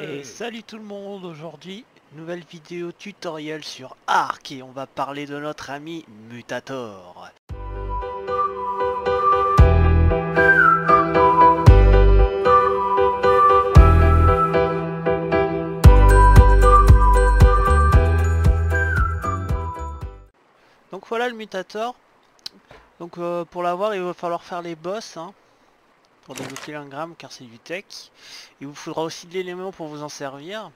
Et salut tout le monde, aujourd'hui, nouvelle vidéo tutoriel sur Ark et on va parler de notre ami Mutator. Donc voilà le Mutator. Donc pour l'avoir il va falloir faire les boss pour débloquer l'engramme car c'est du tech. Il vous faudra aussi de l'élément pour vous en servir.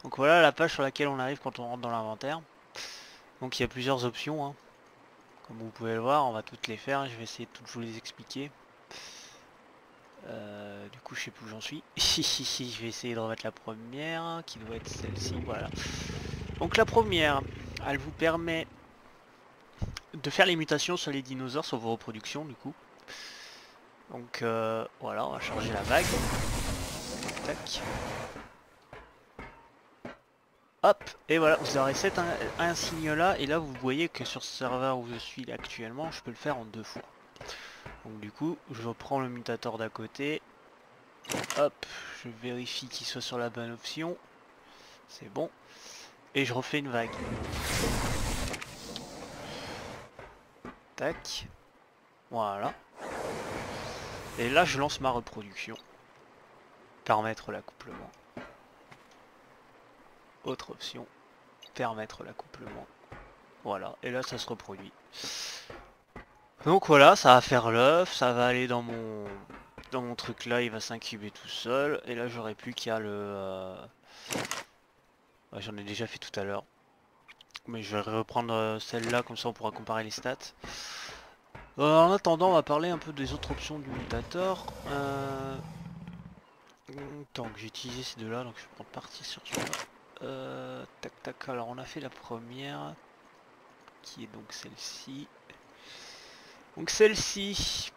Donc voilà la page sur laquelle on arrive quand on rentre dans l'inventaire. Donc il y a plusieurs options Comme vous pouvez le voir, on va toutes les faire, je vais essayer de toutes vous les expliquer. Du coup je sais plus où j'en suis. Je vais essayer de remettre la première, qui doit être celle-ci, voilà. Donc la première, elle vous permet de faire les mutations sur les dinosaures, sur vos reproductions du coup. Donc voilà, on va changer la vague. Tac. Hop, et voilà, vous aurez cet insigne là, et là vous voyez que sur ce serveur où je suis actuellement, je peux le faire en 2 fois. Donc du coup, je reprends le mutator d'à côté. Hop, je vérifie qu'il soit sur la bonne option. C'est bon. Et je refais une vague. Tac. Voilà. Et là, je lance ma reproduction. Permettre l'accouplement. Autre option. Permettre l'accouplement. Voilà. Et là, ça se reproduit. Donc voilà, ça va faire l'œuf. Ça va aller dans mon truc là. Il va s'incuber tout seul. Et là, j'aurai plus qu'à le... J'en ai déjà fait tout à l'heure. Mais je vais reprendre celle-là, comme ça on pourra comparer les stats. En attendant, on va parler un peu des autres options du mutator. Tant que j'ai utilisé ces deux-là, donc je vais prendre partie sur celui-là. Tac tac, alors on a fait la première, qui est donc celle-ci. Donc celle-ci,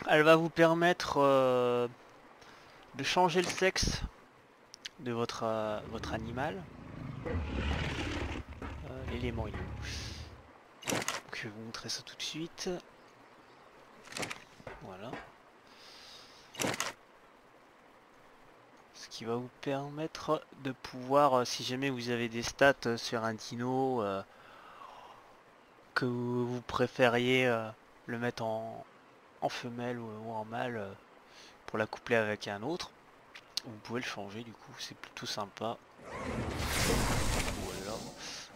elle va vous permettre de changer le sexe de votre animal. L'élément il est où? Donc, je vais vous montrer ça tout de suite. Voilà. Ce qui va vous permettre de pouvoir, si jamais vous avez des stats sur un dino, que vous préfériez le mettre en femelle ou en mâle pour la coupler avec un autre, vous pouvez le changer du coup, c'est plutôt sympa. Voilà.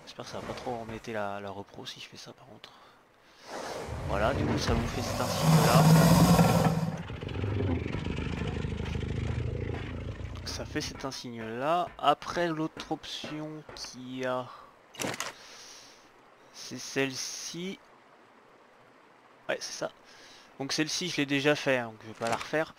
J'espère que ça va pas trop remettre la repro si je fais ça par contre. Voilà, du coup ça vous fait cet insigne là. Ça fait cet insigne là. Après l'autre option qui a, c'est celle-ci. Ouais c'est ça. Donc celle-ci je l'ai déjà fait, donc je vais pas la refaire.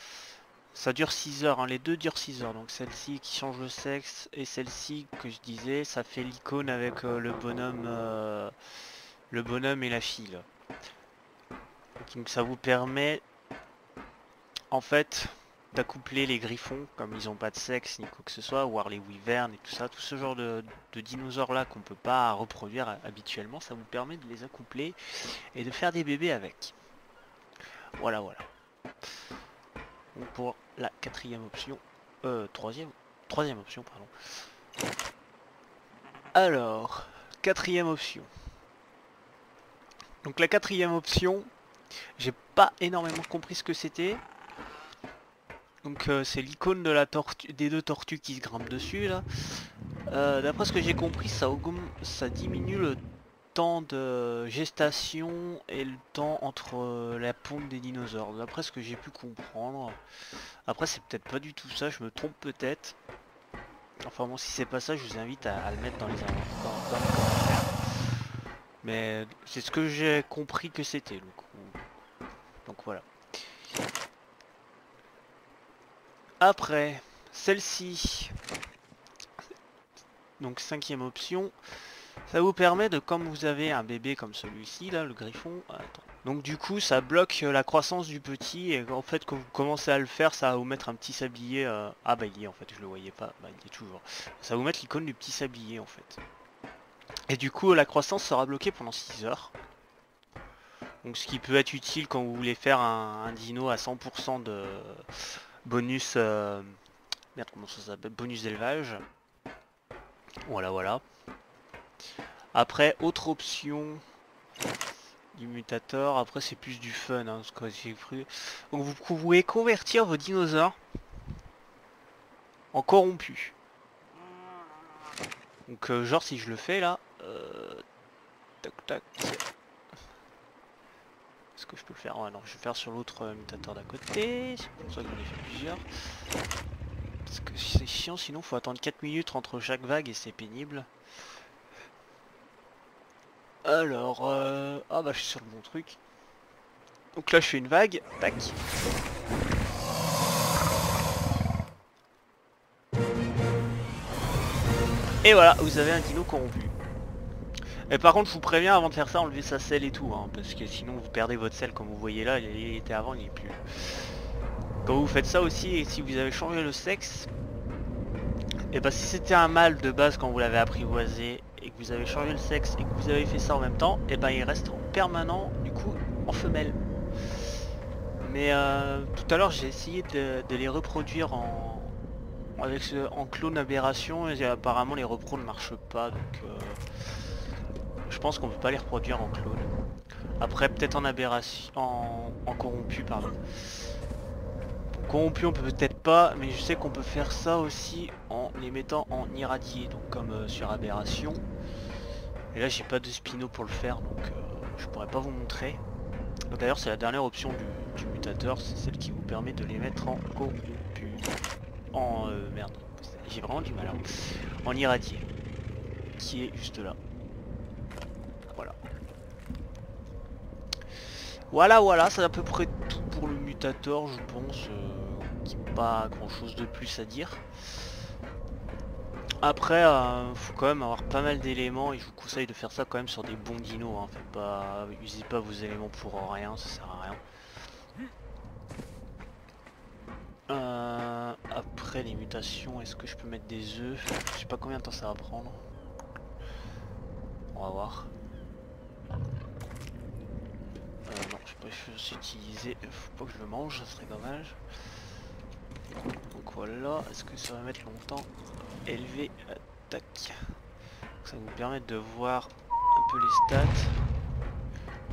Ça dure 6 heures, les deux durent 6 heures. Donc celle-ci qui change le sexe et celle-ci que je disais, ça fait l'icône avec le bonhomme et la fille là. Donc ça vous permet en fait d'accoupler les griffons comme ils n'ont pas de sexe ni quoi que ce soit, voire les wyverns et tout ça, tout ce genre de dinosaures là qu'on peut pas reproduire habituellement, ça vous permet de les accoupler et de faire des bébés avec. Voilà. Donc pour la quatrième option, troisième option pardon. Alors, quatrième option. Donc la quatrième option, j'ai pas énormément compris ce que c'était. Donc c'est l'icône de la tortue, des deux tortues qui se grimpent dessus là. D'après ce que j'ai compris, ça diminue le temps de gestation et le temps entre la ponte des dinosaures. D'après ce que j'ai pu comprendre. Après c'est peut-être pas du tout ça, je me trompe peut-être. Enfin bon, si c'est pas ça, je vous invite à le mettre dans les commentaires. Mais c'est ce que j'ai compris que c'était. Donc voilà. Après, celle-ci, donc cinquième option, ça vous permet de, comme vous avez un bébé comme celui-ci, là, le griffon, donc du coup ça bloque la croissance du petit, et en fait quand vous commencez à le faire, ça va vous mettre un petit sablier, ah bah il y est en fait, je le voyais pas, bah il y est toujours, ça va vous mettre l'icône du petit sablier en fait. Et du coup la croissance sera bloquée pendant 6 heures. Donc ce qui peut être utile quand vous voulez faire un dino à 100% de bonus Merde, comment ça s'appelle? Bonus d'élevage. Voilà, voilà. Après, autre option du mutator. Après, c'est plus du fun, hein, ce que j'ai cru. Donc, vous pouvez convertir vos dinosaures en corrompus. Donc, genre, si je le fais là, tac, tac. Est-ce que je peux le faire? Ouais, non, je vais faire sur l'autre mutator d'à côté. C'est pour ça que j'en ai fait plusieurs. Parce que c'est chiant, sinon faut attendre 4 minutes entre chaque vague et c'est pénible. Alors, ah bah je suis sur le bon truc. Donc là je fais une vague, tac. Et voilà, vous avez un dino corrompu. Et par contre je vous préviens, avant de faire ça, enlevez sa selle et tout, hein, parce que sinon vous perdez votre selle comme vous voyez là, il était avant, il n'est plus. Quand vous faites ça aussi, et si vous avez changé le sexe, et bah si c'était un mâle de base quand vous l'avez apprivoisé, et que vous avez changé le sexe, et que vous avez fait ça en même temps, et bah il reste en permanent, du coup, en femelle. Mais tout à l'heure j'ai essayé de les reproduire en clone aberration, et apparemment les repros ne marchent pas, donc je pense qu'on peut pas les reproduire en clone. Après peut-être en aberration, en corrompu, pardon. Corrompu on peut peut-être pas, mais je sais qu'on peut faire ça aussi en les mettant en irradié, donc comme sur aberration. Et là j'ai pas de spino pour le faire, donc je pourrais pas vous montrer. D'ailleurs c'est la dernière option du mutateur, c'est celle qui vous permet de les mettre en corrompu. En merde, j'ai vraiment du mal hein. En irradié, qui est juste là. Voilà. Voilà, c'est à peu près tout pour le mutator, je pense. Pas grand chose de plus à dire. Après, faut quand même avoir pas mal d'éléments et je vous conseille de faire ça quand même sur des bons dinos. Hein. Faites pas, usez pas vos éléments pour rien, ça sert à rien. Après les mutations, est-ce que je peux mettre des œufs? Je sais pas combien de temps ça va prendre. On va voir. Non, je sais pas si je vais utiliser. Faut pas que je le mange, ça serait dommage. Donc voilà, est-ce que ça va mettre longtemps? Élevé, tac. Ça va nous permettre de voir un peu les stats.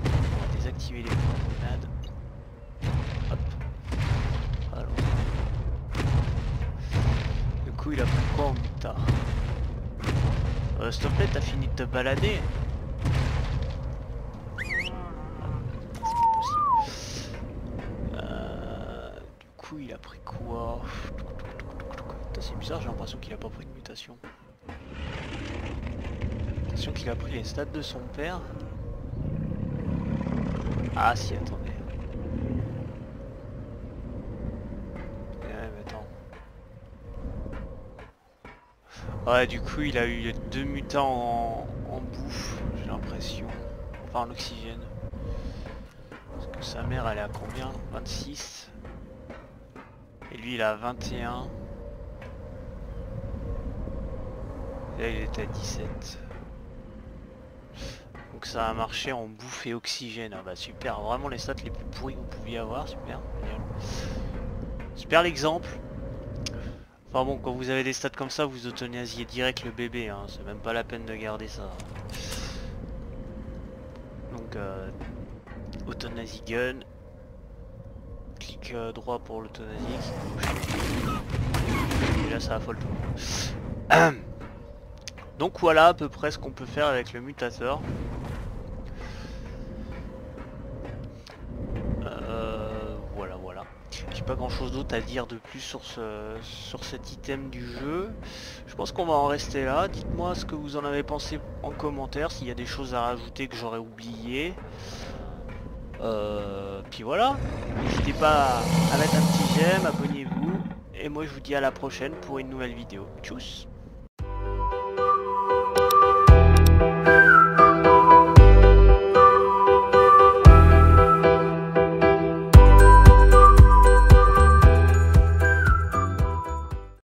On va désactiver les grenades. Hop. Alors. Du coup il a pris quoi en muta? S'il te plaît, t'as fini de te balader? Du coup il a pris quoi? C'est bizarre, j'ai l'impression qu'il a pas pris de mutation. J'ai l'impression qu'il a pris les stats de son père. Ah si, attendez. Mais attends. Ouais, du coup il a eu 2 mutants en bouffe, j'ai l'impression. Enfin en oxygène. Parce que sa mère elle est à combien? 26. Et lui il a 21. Et là il était à 17. Donc ça a marché en bouffe et oxygène. Ah bah super, vraiment les stats les plus pourris que vous pouviez avoir, super. Super l'exemple. Enfin bon, quand vous avez des stats comme ça, vous euthanasiez direct le bébé, hein. C'est même pas la peine de garder ça. Donc euthanasie gun. Clic droit pour l'euthanasie. Et là ça affole tout le monde. Donc voilà à peu près ce qu'on peut faire avec le mutateur. Voilà. J'ai pas grand chose d'autre à dire de plus sur cet item du jeu. Je pense qu'on va en rester là. Dites-moi ce que vous en avez pensé en commentaire, s'il y a des choses à rajouter que j'aurais oublié. Puis voilà. N'hésitez pas à mettre un petit j'aime, abonnez-vous. Et moi je vous dis à la prochaine pour une nouvelle vidéo. Tchuss!